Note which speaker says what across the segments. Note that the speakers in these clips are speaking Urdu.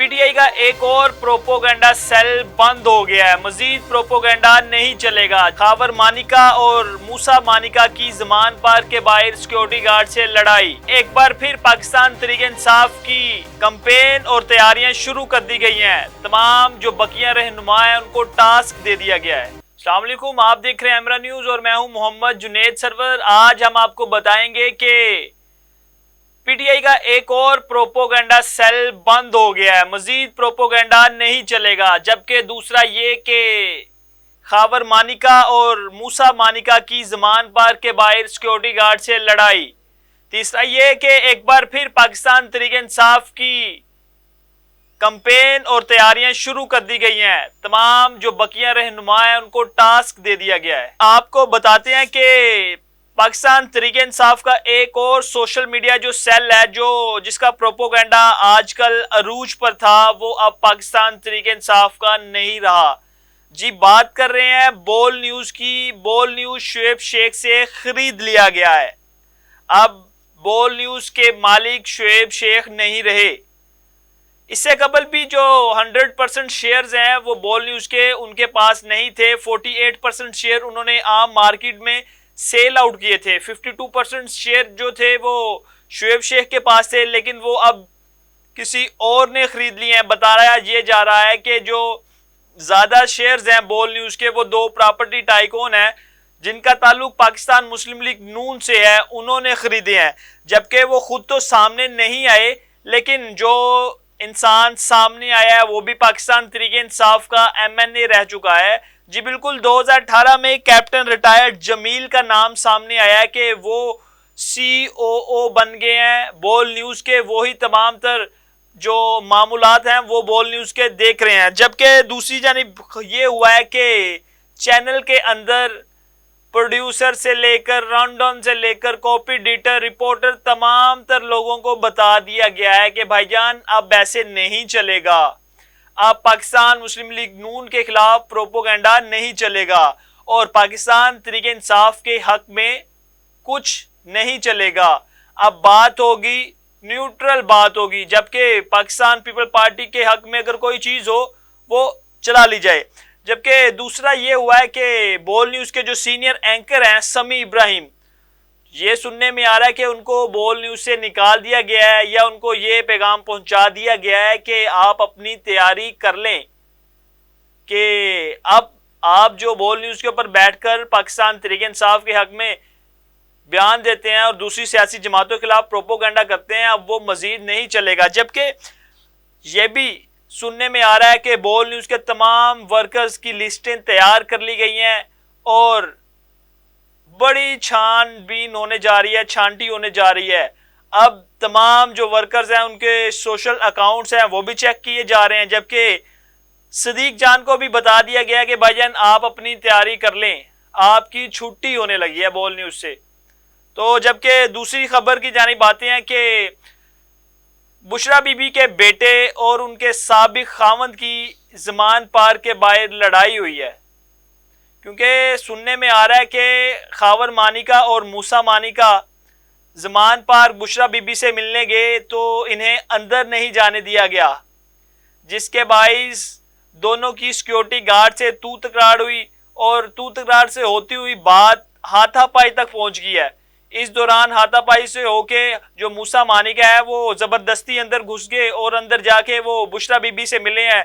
Speaker 1: پی ٹی آئی کا ایک اور پروپوگنڈا سیل بند ہو گیا ہے، مزید پروپوگنڈا نہیں چلے گا۔ خاور مانیکا اور موسیٰ مانیکا کی زمان پارک کے باہر سیکیورٹی گارڈ سے لڑائی۔ ایک بار پھر پاکستان تحریک انصاف کی کمپین اور تیاریاں شروع کر دی گئی ہیں۔ تمام جو بقیہ رہنما ہیں ان کو ٹاسک دے دیا گیا ہے۔ السلام علیکم، آپ دیکھ رہے ہیں امرا نیوز اور میں ہوں محمد جنید سرور۔ آج ہم آپ کو بتائیں گے کہ پی ٹی آئی کا ایک اور پروپوگنڈا سیل بند ہو گیا ہے، مزید پروپوگنڈا نہیں چلے گا۔ جبکہ دوسرا یہ کہ خاور مانیکا اور موسیٰ مانیکا کی زمان پارک کے باہر سیکیورٹی گارڈ سے لڑائی۔ تیسرا یہ کہ ایک بار پھر پاکستان تحریک انصاف کی کمپین اور تیاریاں شروع کر دی گئی ہیں۔ تمام جو بقیہ رہنما ہیں ان کو ٹاسک دے دیا گیا ہے۔ آپ کو بتاتے ہیں کہ پاکستان تحریک انصاف کا ایک اور سوشل میڈیا جو سیل ہے جس کا پروپوگنڈا آج کل عروج پر تھا، وہ اب پاکستان تحریک انصاف کا نہیں رہا۔ جی بات کر رہے ہیں بول نیوز کی۔ بول نیوز شعیب شیخ سے خرید لیا گیا ہے۔ اب بول نیوز کے مالک شعیب شیخ نہیں رہے۔ اس سے قبل بھی جو 100% شیئرز ہیں وہ بول نیوز کے ان کے پاس نہیں تھے۔ 48% شیئر انہوں نے عام مارکیٹ میں سیل آؤٹ کیے تھے۔ 52% شیئر جو تھے وہ شعیب شیخ کے پاس تھے، لیکن وہ اب کسی اور نے خرید لیے ہیں۔ بتایا یہ جا رہا ہے کہ جو زیادہ شیئرز ہیں بول نیوز کے وہ دو پراپرٹی ٹائکون ہیں جن کا تعلق پاکستان مسلم لیگ نون سے ہے، انہوں نے خریدے ہیں۔ جبکہ وہ خود تو سامنے نہیں آئے، لیکن جو انسان سامنے آیا ہے وہ بھی پاکستان تحریک انصاف کا MNA رہ چکا ہے۔ جی بالکل 2018 میں کیپٹن ریٹائرڈ جمیل کا نام سامنے آیا ہے کہ وہ COO بن گئے ہیں بول نیوز کے۔ وہی تمام تر جو معاملات ہیں وہ بول نیوز کے دیکھ رہے ہیں۔ جبکہ دوسری جانب یہ ہوا ہے کہ چینل کے اندر پروڈیوسر سے لے کر رنڈن سے لے کر کاپی ایڈیٹر رپورٹر تمام تر لوگوں کو بتا دیا گیا ہے کہ بھائی جان اب ایسے نہیں چلے گا، اب پاکستان مسلم لیگ نون کے خلاف پروپوگنڈا نہیں چلے گا اور پاکستان تحریک انصاف کے حق میں کچھ نہیں چلے گا۔ اب بات ہوگی نیوٹرل بات ہوگی، جبکہ پاکستان پیپل پارٹی کے حق میں اگر کوئی چیز ہو وہ چلا لی جائے۔ جبکہ دوسرا یہ ہوا ہے کہ بول نیوز کے جو سینئر اینکر ہیں سمیع ابراہیم، یہ سننے میں آ رہا ہے کہ ان کو بول نیوز سے نکال دیا گیا ہے یا ان کو یہ پیغام پہنچا دیا گیا ہے کہ آپ اپنی تیاری کر لیں کہ اب آپ جو بول نیوز کے اوپر بیٹھ کر پاکستان تحریک انصاف کے حق میں بیان دیتے ہیں اور دوسری سیاسی جماعتوں کے خلاف پروپوگنڈا کرتے ہیں، اب وہ مزید نہیں چلے گا۔ جبکہ یہ بھی سننے میں آ رہا ہے کہ بول نیوز کے تمام ورکرز کی لسٹیں تیار کر لی گئی ہیں اور بڑی چھان بین ہونے جا رہی ہے، چھانٹی ہونے جا رہی ہے۔ اب تمام جو ورکرز ہیں ان کے سوشل اکاؤنٹس ہیں وہ بھی چیک کیے جا رہے ہیں۔ جبکہ صدیق جان کو بھی بتا دیا گیا کہ بھائی جان آپ اپنی تیاری کر لیں، آپ کی چھٹی ہونے لگی ہے بول نیوز سے۔ تو جبکہ دوسری خبر کی جانب آتے ہیں کہ بشرا بی بی کے بیٹے اور ان کے سابق خاوند کی زمان پارک کے باہر لڑائی ہوئی ہے، کیونکہ سننے میں آ رہا ہے کہ خاور مانیکا اور موسیٰ مانیکا زمان پارک بشرا بی بی سے ملنے گئے تو انہیں اندر نہیں جانے دیا گیا، جس کے باعث دونوں کی سیکیورٹی گارڈ سے تو تکرار ہوئی اور تو تکرار سے ہوتی ہوئی بات ہاتھا پائی تک پہنچ گئی ہے۔ اس دوران ہاتھا پائی سے ہو کے جو موسیٰ مانیکا ہے وہ زبردستی اندر گھس گئے اور اندر جا کے وہ بشرا بی بی سے ملے ہیں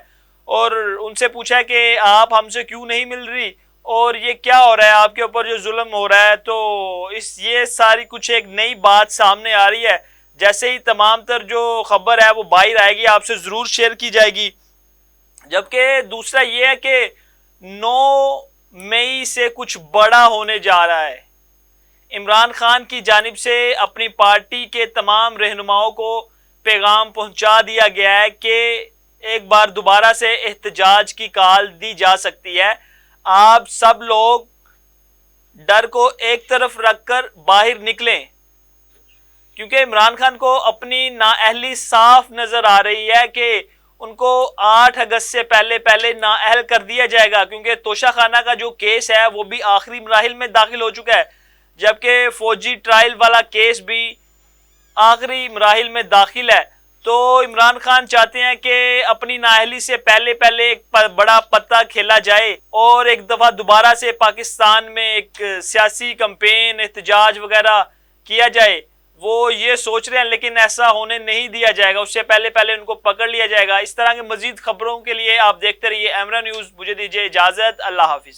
Speaker 1: اور ان سے پوچھا کہ آپ ہم سے کیوں نہیں مل رہی اور یہ کیا ہو رہا ہے، آپ کے اوپر جو ظلم ہو رہا ہے۔ تو یہ ساری کچھ ایک نئی بات سامنے آ رہی ہے۔ جیسے ہی تمام تر جو خبر ہے وہ باہر آئے گی آپ سے ضرور شیئر کی جائے گی۔ جبکہ دوسرا یہ ہے کہ 9 مئی سے کچھ بڑا ہونے جا رہا ہے۔ عمران خان کی جانب سے اپنی پارٹی کے تمام رہنماؤں کو پیغام پہنچا دیا گیا ہے کہ ایک بار دوبارہ سے احتجاج کی کال دی جا سکتی ہے۔ آپ سب لوگ ڈر کو ایک طرف رکھ کر باہر نکلیں، کیونکہ عمران خان کو اپنی نااہلی صاف نظر آ رہی ہے کہ ان کو 8 اگست سے پہلے نااہل کر دیا جائے گا، کیونکہ توشہ خانہ کا جو کیس ہے وہ بھی آخری مراحل میں داخل ہو چکا ہے، جبکہ فوجی ٹرائل والا کیس بھی آخری مراحل میں داخل ہے۔ تو عمران خان چاہتے ہیں کہ اپنی نااہلی سے پہلے ایک بڑا پتہ کھیلا جائے اور ایک دفعہ دوبارہ سے پاکستان میں ایک سیاسی کمپین احتجاج وغیرہ کیا جائے. وہ یہ سوچ رہے ہیں لیکن ایسا ہونے نہیں دیا جائے گا. اس سے پہلے ان کو پکڑ لیا جائے گا. اس طرح کے مزید خبروں کے لیے آپ دیکھتے رہیے ایمرا نیوز. مجھے دیجیے اجازت. اللہ حافظ.